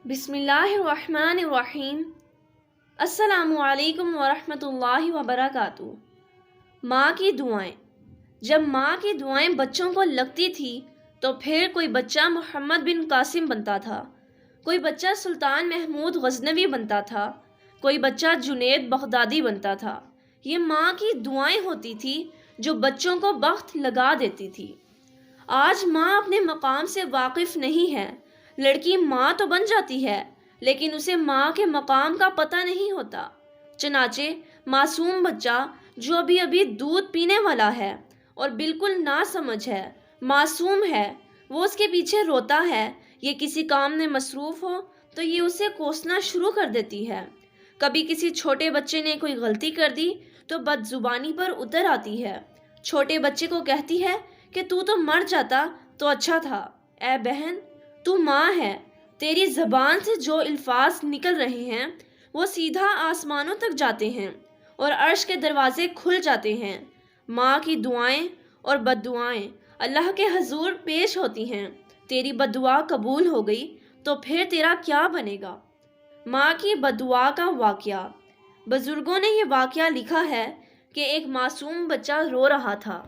بسم اللہ الرحمن الرحیم۔ السلام علیکم ورحمۃ اللہ وبرکاتہ۔ ماں کی دعائیں۔ جب ماں کی دعائیں بچوں کو لگتی تھی تو پھر کوئی بچہ محمد بن قاسم بنتا تھا، کوئی بچہ سلطان محمود غزنوی بنتا تھا، کوئی بچہ جنید بغدادی بنتا تھا۔ یہ ماں کی دعائیں ہوتی تھی جو بچوں کو بخت لگا دیتی تھی۔ آج ماں اپنے مقام سے واقف نہیں ہے۔ لڑکی ماں تو بن جاتی ہے لیکن اسے ماں کے مقام کا پتہ نہیں ہوتا۔ چنانچہ معصوم بچہ جو ابھی دودھ پینے والا ہے اور بالکل ناسمجھ ہے، معصوم ہے، وہ اس کے پیچھے روتا ہے، یہ کسی کام میں مصروف ہو تو یہ اسے کوسنا شروع کر دیتی ہے۔ کبھی کسی چھوٹے بچے نے کوئی غلطی کر دی تو بد زبانی پر اتر آتی ہے، چھوٹے بچے کو کہتی ہے کہ تو مر جاتا تو اچھا تھا۔ اے بہن، تو ماں ہے، تیری زبان سے جو الفاظ نکل رہے ہیں وہ سیدھا آسمانوں تک جاتے ہیں اور عرش کے دروازے کھل جاتے ہیں۔ ماں کی دعائیں اور بد دعائیں اللہ کے حضور پیش ہوتی ہیں۔ تیری بد دعا قبول ہو گئی تو پھر تیرا کیا بنے گا؟ ماں کی بد دعا کا واقعہ۔ بزرگوں نے یہ واقعہ لکھا ہے کہ ایک معصوم بچہ رو رہا تھا۔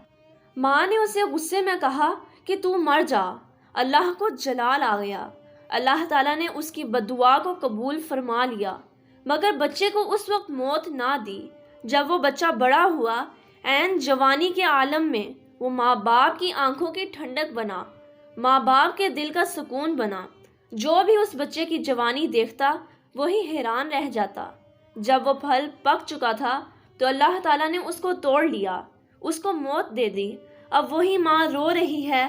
ماں نے اسے غصے میں کہا کہ تو مر جا۔ اللہ کو جلال آ گیا۔ اللہ تعالیٰ نے اس کی بد دعا کو قبول فرما لیا، مگر بچے کو اس وقت موت نہ دی۔ جب وہ بچہ بڑا ہوا، عین جوانی کے عالم میں وہ ماں باپ کی آنکھوں کی ٹھنڈک بنا، ماں باپ کے دل کا سکون بنا۔ جو بھی اس بچے کی جوانی دیکھتا وہی حیران رہ جاتا۔ جب وہ پھل پک چکا تھا تو اللہ تعالیٰ نے اس کو توڑ لیا، اس کو موت دے دی۔ اب وہی ماں رو رہی ہے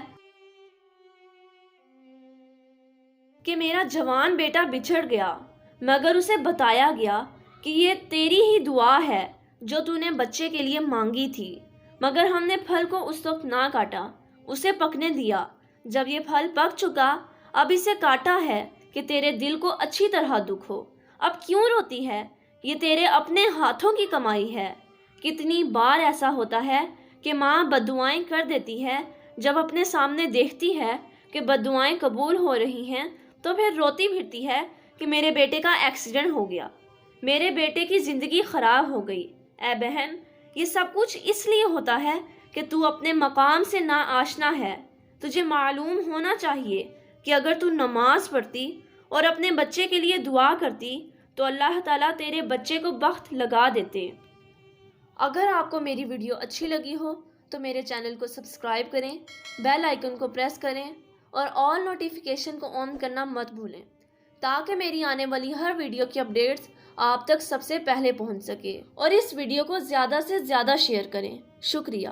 کہ میرا جوان بیٹا بچھڑ گیا، مگر اسے بتایا گیا کہ یہ تیری ہی دعا ہے جو تو نے بچے کے لیے مانگی تھی، مگر ہم نے پھل کو اس وقت نہ کاٹا، اسے پکنے دیا۔ جب یہ پھل پک چکا، اب اسے کاٹا ہے کہ تیرے دل کو اچھی طرح دکھ ہو۔ اب کیوں روتی ہے؟ یہ تیرے اپنے ہاتھوں کی کمائی ہے۔ کتنی بار ایسا ہوتا ہے کہ ماں بد دعائیں کر دیتی ہے، جب اپنے سامنے دیکھتی ہے کہ بد دعائیں قبول ہو رہی ہیں تو پھر روتی پھرتی ہے کہ میرے بیٹے کا ایکسیڈنٹ ہو گیا، میرے بیٹے کی زندگی خراب ہو گئی۔ اے بہن، یہ سب کچھ اس لیے ہوتا ہے کہ تو اپنے مقام سے نا آشنا ہے۔ تجھے معلوم ہونا چاہیے کہ اگر تو نماز پڑھتی اور اپنے بچے کے لیے دعا کرتی تو اللہ تعالیٰ تیرے بچے کو بخت لگا دیتے۔ اگر آپ کو میری ویڈیو اچھی لگی ہو تو میرے چینل کو سبسکرائب کریں، بیل آئیکن کو پریس کریں اور آل نوٹیفیکیشن کو آن کرنا مت بھولیں تاکہ میری آنے والی ہر ویڈیو کی اپڈیٹس آپ تک سب سے پہلے پہنچ سکے۔ اور اس ویڈیو کو زیادہ سے زیادہ شیئر کریں۔ شکریہ۔